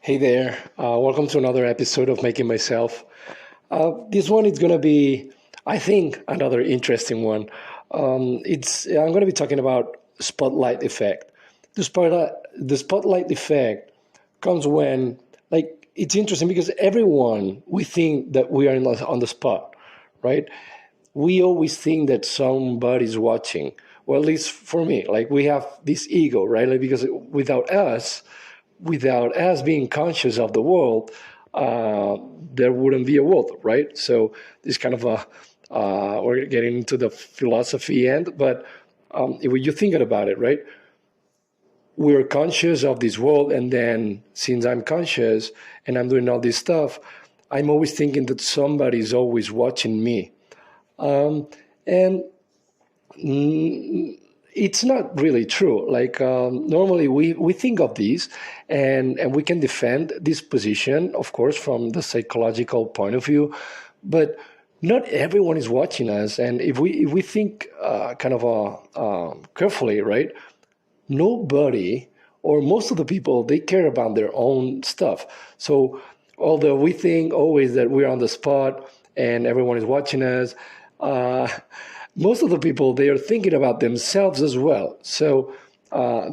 Hey there, welcome to another episode of Making Myself. This one is going to be, I think, another interesting one. I'm going to be talking about spotlight effect. The spotlight effect comes when, like, it's interesting because everyone, we think that we are on the spot, right? We always think that somebody's watching. Well, at least for me, like we have this ego, right? Like because without us being conscious of the world, uh, there wouldn't be a world, right? So this kind of we're getting into the philosophy end, but if you thinking about it, right? We're conscious of this world, and then since I'm conscious and I'm doing all this stuff, I'm always thinking that somebody's always watching me. And it's not really true. Like normally we think of these and we can defend this position, of course, from the psychological point of view, but not everyone is watching us. And if we think kind of carefully, right? Nobody or most of the people, they care about their own stuff. So although we think always that we're on the spot and everyone is watching us, uh, most of the people, they are thinking about themselves as well. So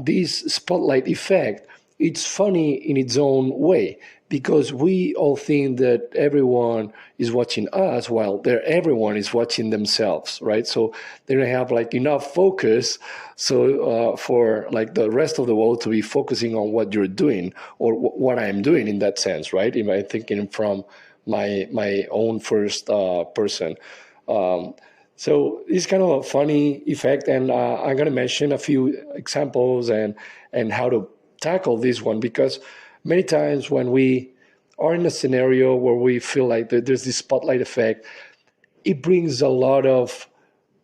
this spotlight effect, it's funny in its own way because we all think that everyone is watching us while everyone is watching themselves, right? So they don't have like enough focus so for like the rest of the world to be focusing on what you're doing or what I'm doing in that sense, right? Am I thinking from my own first person? Um, so it's kind of a funny effect, and I'm going to mention a few examples and how to tackle this one because many times when we are in a scenario where we feel like there's this spotlight effect, it brings a lot of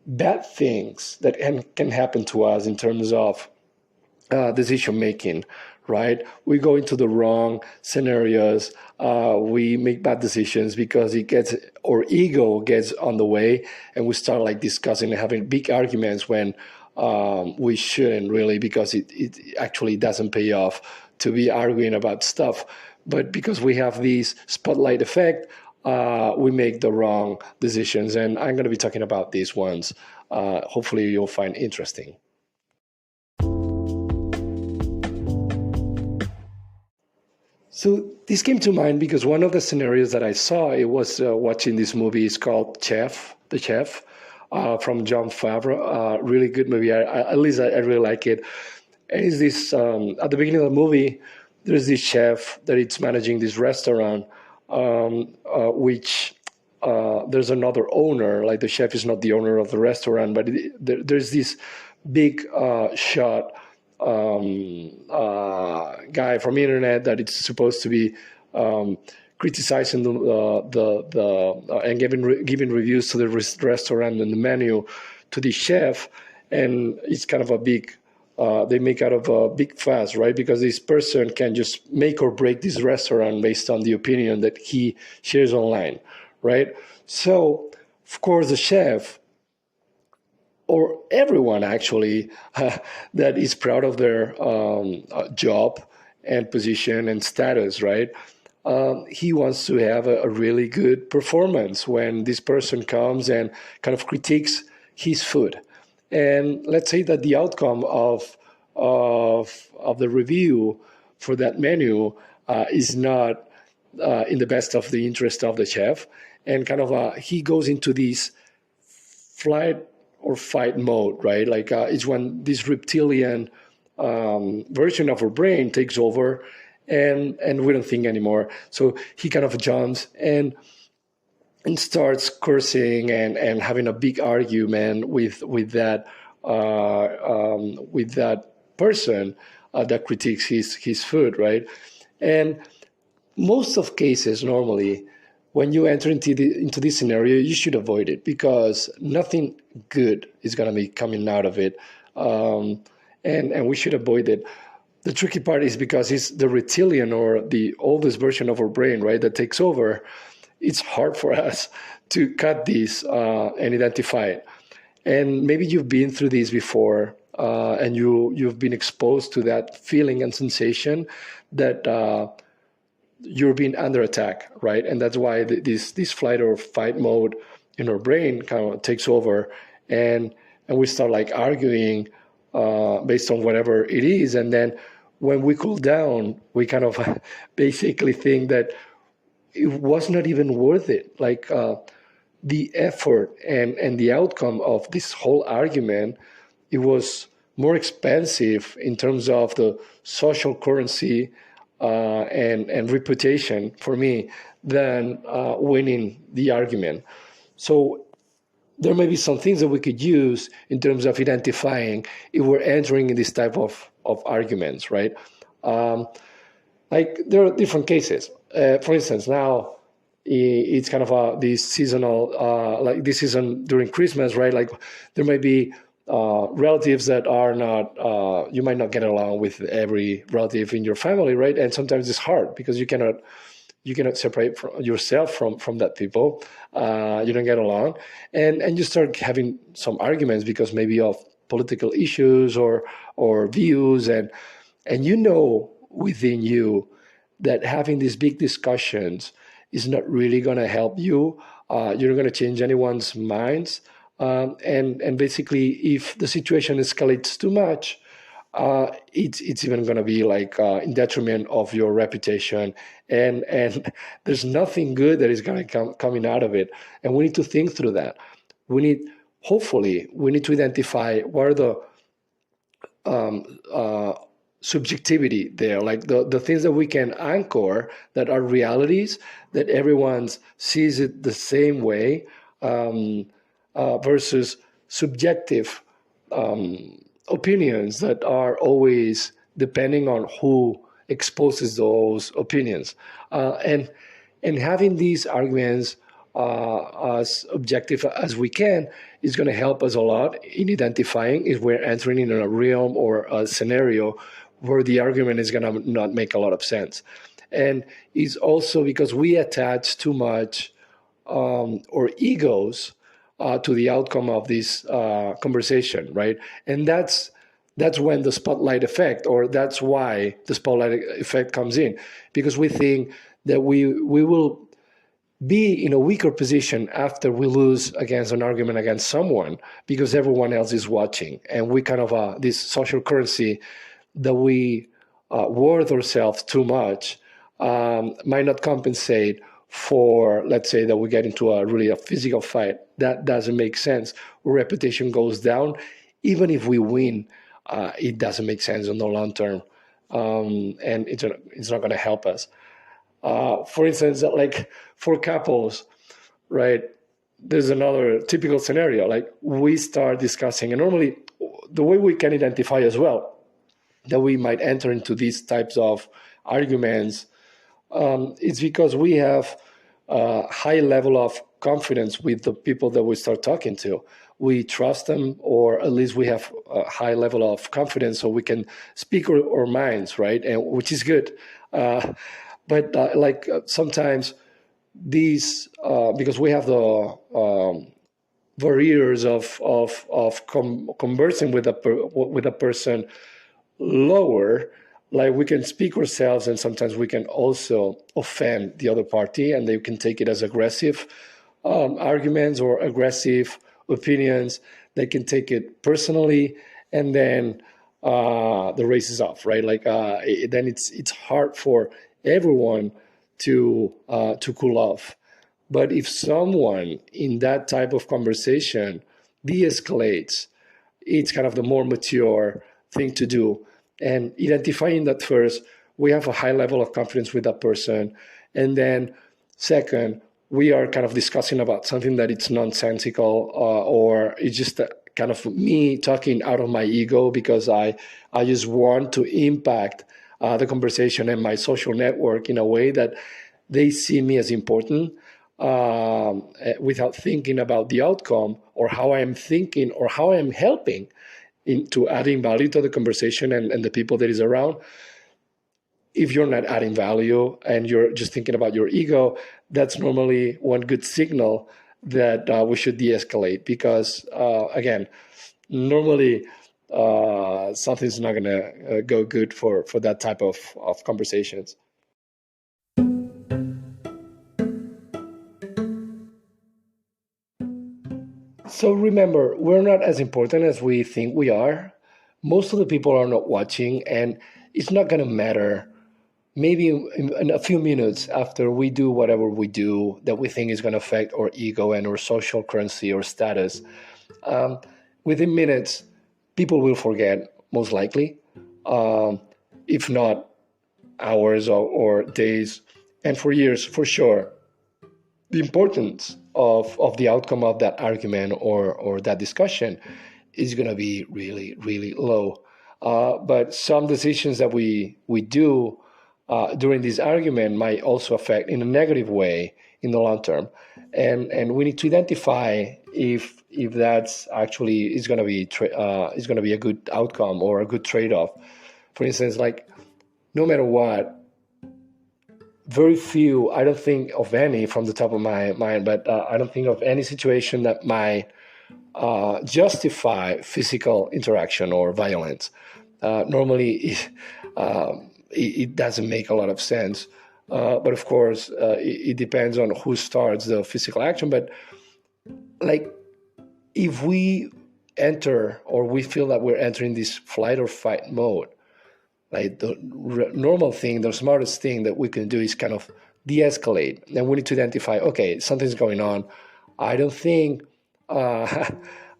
bad things that can happen to us in terms of decision making, right? We go into the wrong scenarios. We make bad decisions because our ego gets on the way, and we start like discussing and having big arguments when we shouldn't really, because it actually doesn't pay off to be arguing about stuff. But because we have this spotlight effect, we make the wrong decisions. And I'm going to be talking about these ones. Hopefully, you'll find interesting. So this came to mind because one of the scenarios that I saw, it was watching this movie. It's called The Chef, from John Favreau. Really good movie. At least I really like it. And it's this at the beginning of the movie, there's this chef that is managing this restaurant, which there's another owner. Like the chef is not the owner of the restaurant, but there's this big shot guy from the internet that it's supposed to be criticizing the and giving reviews to the restaurant and the menu to the chef, and it's kind of a big. They make out of a big fuss, right? Because this person can just make or break this restaurant based on the opinion that he shares online, right? So, of course, the chef or everyone actually that is proud of their job and position and status, right? He wants to have a really good performance when this person comes and kind of critiques his food. And let's say that the outcome of the review for that menu is not in the best of the interest of the chef, and kind of he goes into this flight or fight mode, right? Like it's when this reptilian version of our brain takes over, and we don't think anymore. So he kind of jumps and starts cursing and having a big argument with that person that critiques his food, right? And most of cases normally when you enter into this scenario, you should avoid it because nothing good is going to be coming out of it, and we should avoid it. The tricky part is because it's the reptilian or the oldest version of our brain, right, that takes over. It's hard for us to cut this and identify it. And maybe you've been through this before, and you've been exposed to that feeling and sensation that you're being under attack, right? And that's why this flight or fight mode in our brain kind of takes over, and we start like arguing based on whatever it is. And then when we cool down, we kind of basically think that it was not even worth it. Like the effort and the outcome of this whole argument, it was more expensive in terms of the social currency and reputation for me than winning the argument. So there may be some things that we could use in terms of identifying if we're entering in this type of arguments, right? Like there are different cases. For instance, now it's kind of this seasonal, like this season during Christmas, right? Like there might be relatives that are not, you might not get along with every relative in your family, right? And sometimes it's hard because you cannot separate yourself from that people. You don't get along, and you start having some arguments because maybe of political issues or views, and you know within you that having these big discussions is not really going to help you. You're not going to change anyone's minds, and basically, if the situation escalates too much, it's even going to be like in detriment of your reputation, and there's nothing good that is going to come coming out of it. And we need to think through that. Hopefully we need to identify what are the subjectivity there, like the things that we can anchor that are realities, that everyone sees it the same way, versus subjective opinions that are always depending on who exposes those opinions. And having these arguments as objective as we can is going to help us a lot in identifying if we're entering in a realm or a scenario where the argument is going to not make a lot of sense. And it's also because we attach too much or egos to the outcome of this conversation, right? And that's when the spotlight effect, or that's why the spotlight effect comes in, because we think that we will be in a weaker position after we lose against an argument against someone because everyone else is watching, and we kind of this social currency that we worth ourselves too much might not compensate for, let's say, that we get into a physical fight. That doesn't make sense. Our reputation goes down. Even if we win, it doesn't make sense in the long term, and it's not going to help us. For instance, like for couples, right? There's another typical scenario. Like we start discussing, and normally the way we can identify as well that we might enter into these types of arguments, it's because we have a high level of confidence with the people that we start talking to. We trust them, or at least we have a high level of confidence, so we can speak our minds, right? And which is good. But sometimes these, because we have the barriers of conversing with a person lower, like we can speak ourselves, and sometimes we can also offend the other party, and they can take it as aggressive arguments or aggressive opinions. They can take it personally, and then the race is off, right? Like then it's hard for everyone to cool off. But if someone in that type of conversation de-escalates, it's kind of the more mature thing to do. And identifying that first, we have a high level of confidence with that person. And then second, we are kind of discussing about something that it's nonsensical, or it's just kind of me talking out of my ego because I just want to impact the conversation and my social network in a way that they see me as important, without thinking about the outcome or how I am thinking or how I am helping into adding value to the conversation and the people that is around. If you're not adding value and you're just thinking about your ego, that's normally one good signal that we should de-escalate, because again, normally something's not going to go good for that type of conversations. So remember, we're not as important as we think we are. Most of the people are not watching, and it's not going to matter. Maybe in a few minutes after we do whatever we do that we think is going to affect our ego and our social currency or status, um, within minutes, people will forget, most likely, um, if not hours or days, and for years, for sure. The importance of the outcome of that argument or that discussion is going to be really, really low. But some decisions that we do during this argument might also affect in a negative way in the long term, and we need to identify if that's actually is going to be is going to be a good outcome or a good trade-off. For instance, like no matter what, very few, I don't think of any from the top of my mind, but I don't think of any situation that might justify physical interaction or violence. Normally, it doesn't make a lot of sense. But of course, it depends on who starts the physical action. But like, if we enter or we feel that we're entering this flight or fight mode, like the normal thing, the smartest thing that we can do is kind of de-escalate. And we need to identify, okay, something's going on. I don't think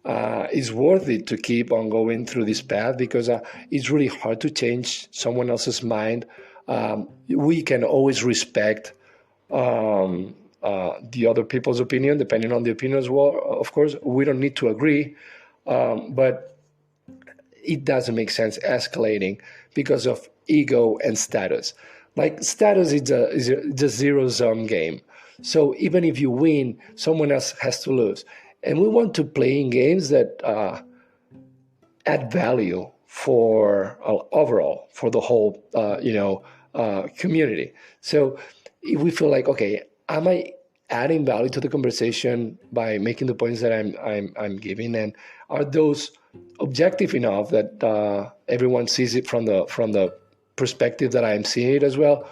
it's worth it to keep on going through this path because it's really hard to change someone else's mind. We can always respect the other people's opinion, depending on the opinion as well. Of course, we don't need to agree, but it doesn't make sense escalating because of ego and status. Like status is a zero-sum game. So even if you win, someone else has to lose. And we want to play in games that add value for overall, for the whole, community. So if we feel like, okay, am I adding value to the conversation by making the points that I'm giving, and are those objective enough that everyone sees it from the perspective that I'm seeing it as well?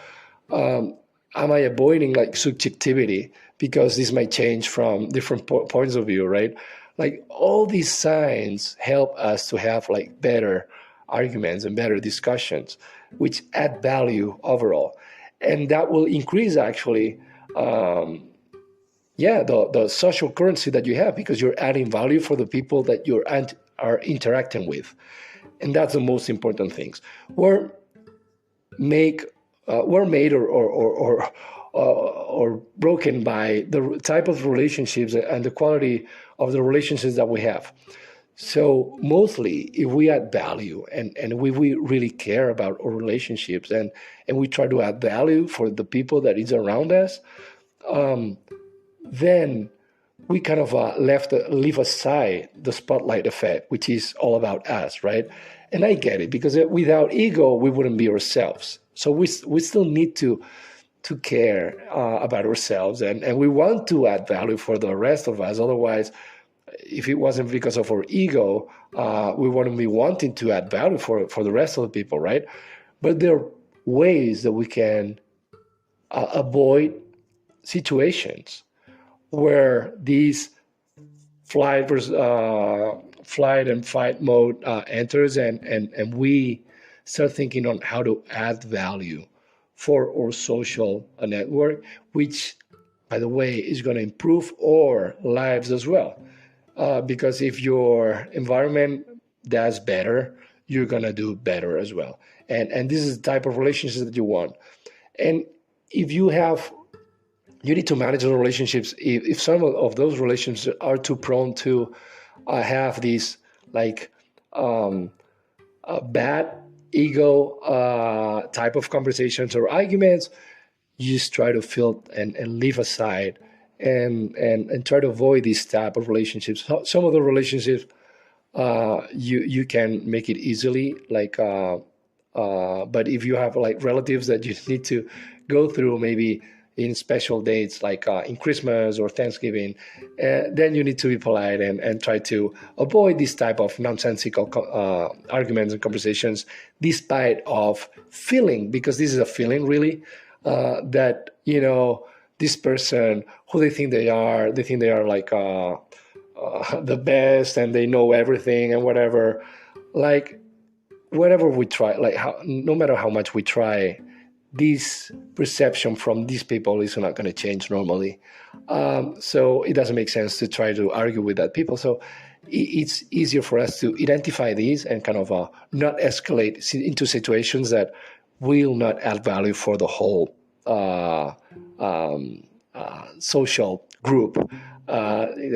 Am I avoiding like subjectivity because this might change from different points of view, right? Like all these signs help us to have like better arguments and better discussions, which add value overall, and that will increase actually. The social currency that you have because you're adding value for the people that you are interacting with, and that's the most important things. We're made or broken by the type of relationships and the quality of the relationships that we have. So mostly, if we add value and we really care about our relationships and we try to add value for the people that is around us, then we kind of leave aside the spotlight effect, which is all about us, right? And I get it, because without ego, we wouldn't be ourselves. So we still need to care about ourselves, and we want to add value for the rest of us. Otherwise, if it wasn't because of our ego, we wouldn't be wanting to add value for the rest of the people, right? But there are ways that we can avoid situations where these flight and fight mode enters, and we start thinking on how to add value for our social network, which, by the way, is going to improve our lives as well. Because if your environment does better, you're going to do better as well. And this is the type of relationship that you want. And if you need to manage the relationships. If some of those relationships are too prone to have these like bad ego type of conversations or arguments, you just try to filter and leave aside and try to avoid these type of relationships. Some of the relationships you can make it easily, like but if you have like relatives that you need to go through, maybe in special dates like in Christmas or Thanksgiving, then you need to be polite and try to avoid this type of nonsensical arguments and conversations, despite of feeling, because this is a feeling really, that this person, who they think they are like the best and they know everything and whatever. Like, whatever we try, like no matter how much we try, this perception from these people is not going to change normally. So it doesn't make sense to try to argue with that people. So it's easier for us to identify these and kind of not escalate into situations that will not add value for the whole social group,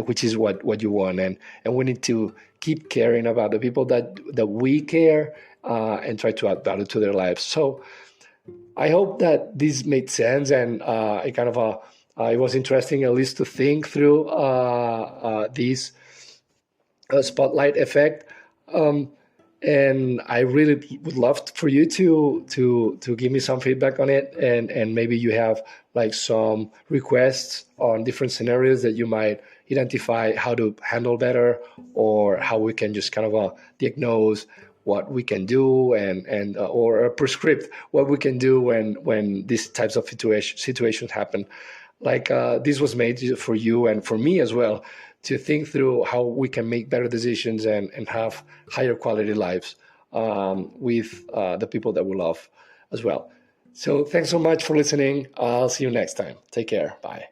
which is what you want. And we need to keep caring about the people that we care, and try to add value to their lives. So I hope that this made sense, and it kind of it was interesting at least to think through this spotlight effect. Um, and I really would love for you to give me some feedback on it, and maybe you have like some requests on different scenarios that you might identify how to handle better, or how we can just kind of diagnose what we can do, and or prescript what we can do when these types of situations happen. Like this was made for you and for me as well, to think through how we can make better decisions and have higher quality lives with the people that we love as well. So thanks so much for listening. I'll see you next time. Take care. Bye.